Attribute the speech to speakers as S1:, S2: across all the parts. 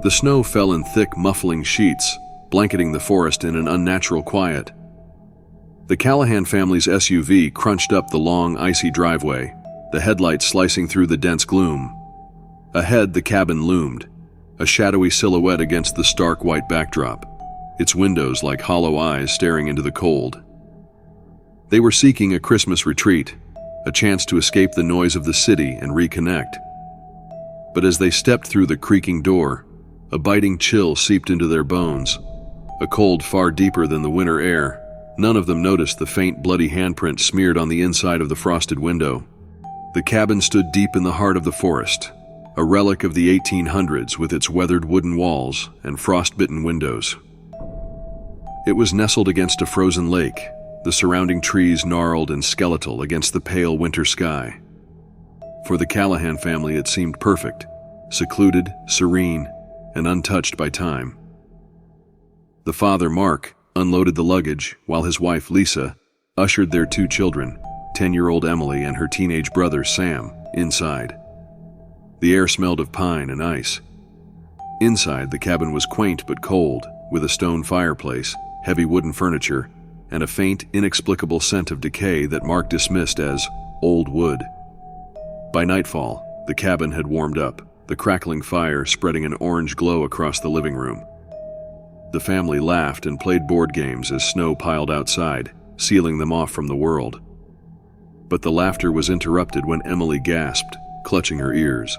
S1: The snow fell in thick, muffling sheets, blanketing the forest in an unnatural quiet. The Callahan family's SUV crunched up the long, icy driveway, the headlights slicing through the dense gloom. Ahead, the cabin loomed, a shadowy silhouette against the stark white backdrop, its windows like hollow eyes staring into the cold. They were seeking a Christmas retreat, a chance to escape the noise of the city and reconnect. But as they stepped through the creaking door, a biting chill seeped into their bones, a cold far deeper than the winter air. None of them noticed the faint, bloody handprint smeared on the inside of the frosted window. The cabin stood deep in the heart of the forest, a relic of the 1800s with its weathered wooden walls and frost-bitten windows. It was nestled against a frozen lake, the surrounding trees gnarled and skeletal against the pale winter sky. For the Callahan family, it seemed perfect, secluded, serene, and untouched by time. The father, Mark, unloaded the luggage, while his wife, Lisa, ushered their two children, 10-year-old Emily and her teenage brother, Sam, inside. The air smelled of pine and ice. Inside, the cabin was quaint but cold, with a stone fireplace, heavy wooden furniture, and a faint, inexplicable scent of decay that Mark dismissed as old wood. By nightfall, the cabin had warmed up, the crackling fire spreading an orange glow across the living room. The family laughed and played board games as snow piled outside, sealing them off from the world. But the laughter was interrupted when Emily gasped, clutching her ears.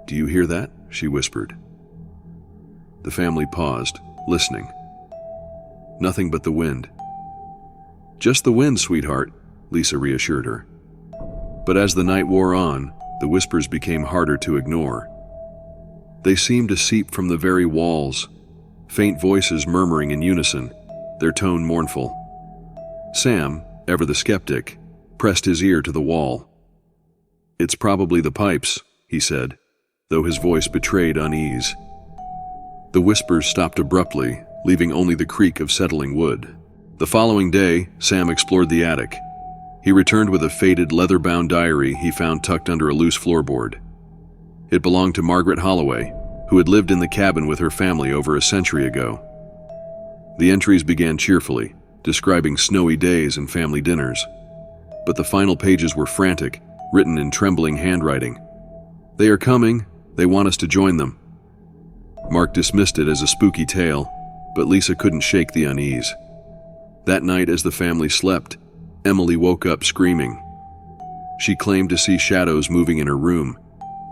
S1: "Do you hear that?" she whispered. The family paused, listening. Nothing but the wind. "Just the wind, sweetheart," Lisa reassured her. But as the night wore on, the whispers became harder to ignore. They seemed to seep from the very walls, faint voices murmuring in unison, their tone mournful. Sam, ever the skeptic, pressed his ear to the wall. "It's probably the pipes," he said, though his voice betrayed unease. The whispers stopped abruptly, leaving only the creak of settling wood. The following day, Sam explored the attic. He returned with a faded, leather-bound diary he found tucked under a loose floorboard. It belonged to Margaret Holloway, who had lived in the cabin with her family over a century ago. The entries began cheerfully, describing snowy days and family dinners. But the final pages were frantic, written in trembling handwriting. "They are coming. They want us to join them." Mark dismissed it as a spooky tale, but Lisa couldn't shake the unease. That night, as the family slept, Emily woke up screaming. She claimed to see shadows moving in her room,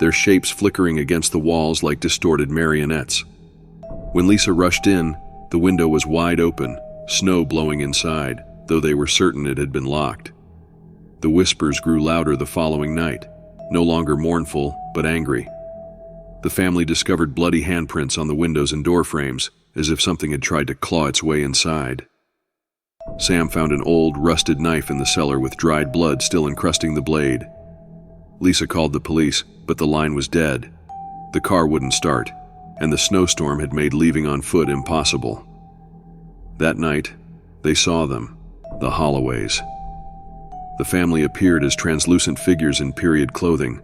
S1: their shapes flickering against the walls like distorted marionettes. When Lisa rushed in, the window was wide open, snow blowing inside, though they were certain it had been locked. The whispers grew louder the following night, no longer mournful, but angry. The family discovered bloody handprints on the windows and door frames, as if something had tried to claw its way inside. Sam found an old, rusted knife in the cellar with dried blood still encrusting the blade. Lisa called the police, but the line was dead. The car wouldn't start, and the snowstorm had made leaving on foot impossible. That night, they saw them, the Holloways. The family appeared as translucent figures in period clothing,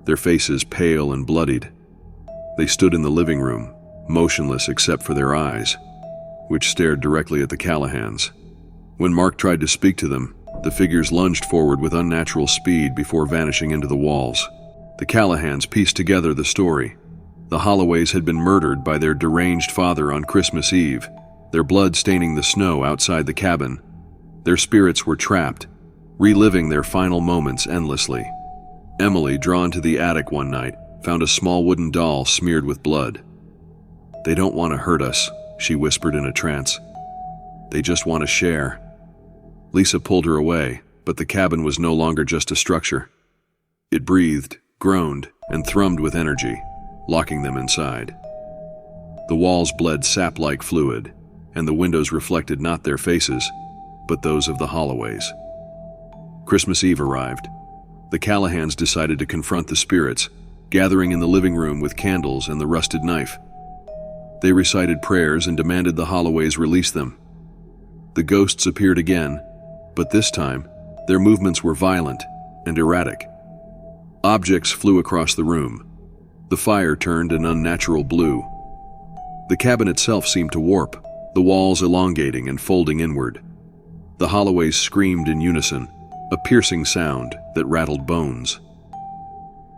S1: their faces pale and bloodied. They stood in the living room, motionless except for their eyes, which stared directly at the Callahans. When Mark tried to speak to them, the figures lunged forward with unnatural speed before vanishing into the walls. The Callahans pieced together the story. The Holloways had been murdered by their deranged father on Christmas Eve, their blood staining the snow outside the cabin. Their spirits were trapped, reliving their final moments endlessly. Emily, drawn to the attic one night, found a small wooden doll smeared with blood. "They don't want to hurt us," she whispered in a trance. "They just want to share." Lisa pulled her away, but the cabin was no longer just a structure. It breathed, groaned, and thrummed with energy, locking them inside. The walls bled sap-like fluid, and the windows reflected not their faces, but those of the Holloways. Christmas Eve arrived. The Callahans decided to confront the spirits, gathering in the living room with candles and the rusted knife. They recited prayers and demanded the Holloways release them. The ghosts appeared again, but this time, their movements were violent and erratic. Objects flew across the room. The fire turned an unnatural blue. The cabin itself seemed to warp, the walls elongating and folding inward. The holloways screamed in unison, a piercing sound that rattled bones.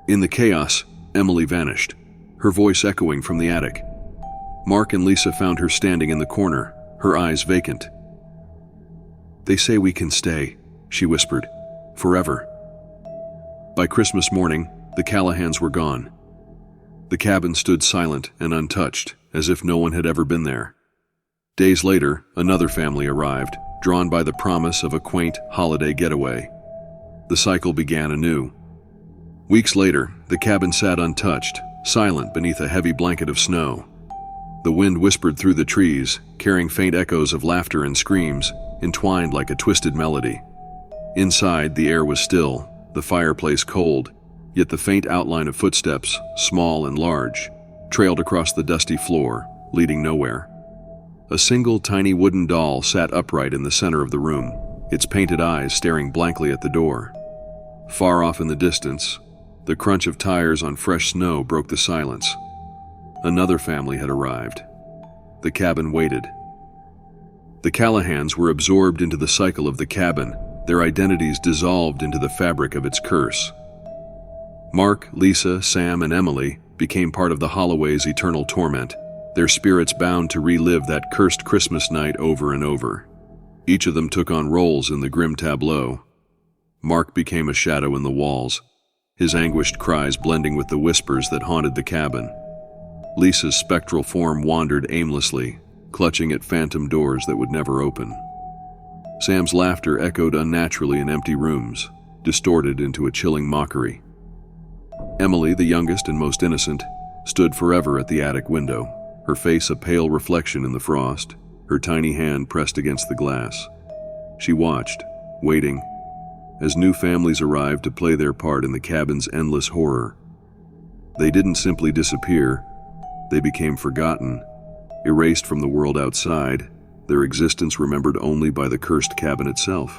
S1: In the chaos, Emily vanished, her voice echoing from the attic. Mark and Lisa found her standing in the corner, her eyes vacant. "They say we can stay," she whispered, "forever." By Christmas morning, the Callahans were gone. The cabin stood silent and untouched, as if no one had ever been there. Days later, another family arrived, drawn by the promise of a quaint holiday getaway. The cycle began anew. Weeks later, the cabin sat untouched, silent beneath a heavy blanket of snow. The wind whispered through the trees, carrying faint echoes of laughter and screams, entwined like a twisted melody. Inside, the air was still, the fireplace cold, yet the faint outline of footsteps, small and large, trailed across the dusty floor, leading nowhere. A single tiny wooden doll sat upright in the center of the room, its painted eyes staring blankly at the door. Far off in the distance, the crunch of tires on fresh snow broke the silence. Another family had arrived. The cabin waited. The Callahans were absorbed into the cycle of the cabin, their identities dissolved into the fabric of its curse. Mark, Lisa, Sam, and Emily became part of the Holloway's eternal torment, their spirits bound to relive that cursed Christmas night over and over. Each of them took on roles in the grim tableau. Mark became a shadow in the walls, his anguished cries blending with the whispers that haunted the cabin. Lisa's spectral form wandered aimlessly, clutching at phantom doors that would never open. Sam's laughter echoed unnaturally in empty rooms, distorted into a chilling mockery. Emily, the youngest and most innocent, stood forever at the attic window, her face a pale reflection in the frost, her tiny hand pressed against the glass. She watched, waiting, as new families arrived to play their part in the cabin's endless horror. They didn't simply disappear, they became forgotten, erased from the world outside, their existence remembered only by the cursed cabin itself.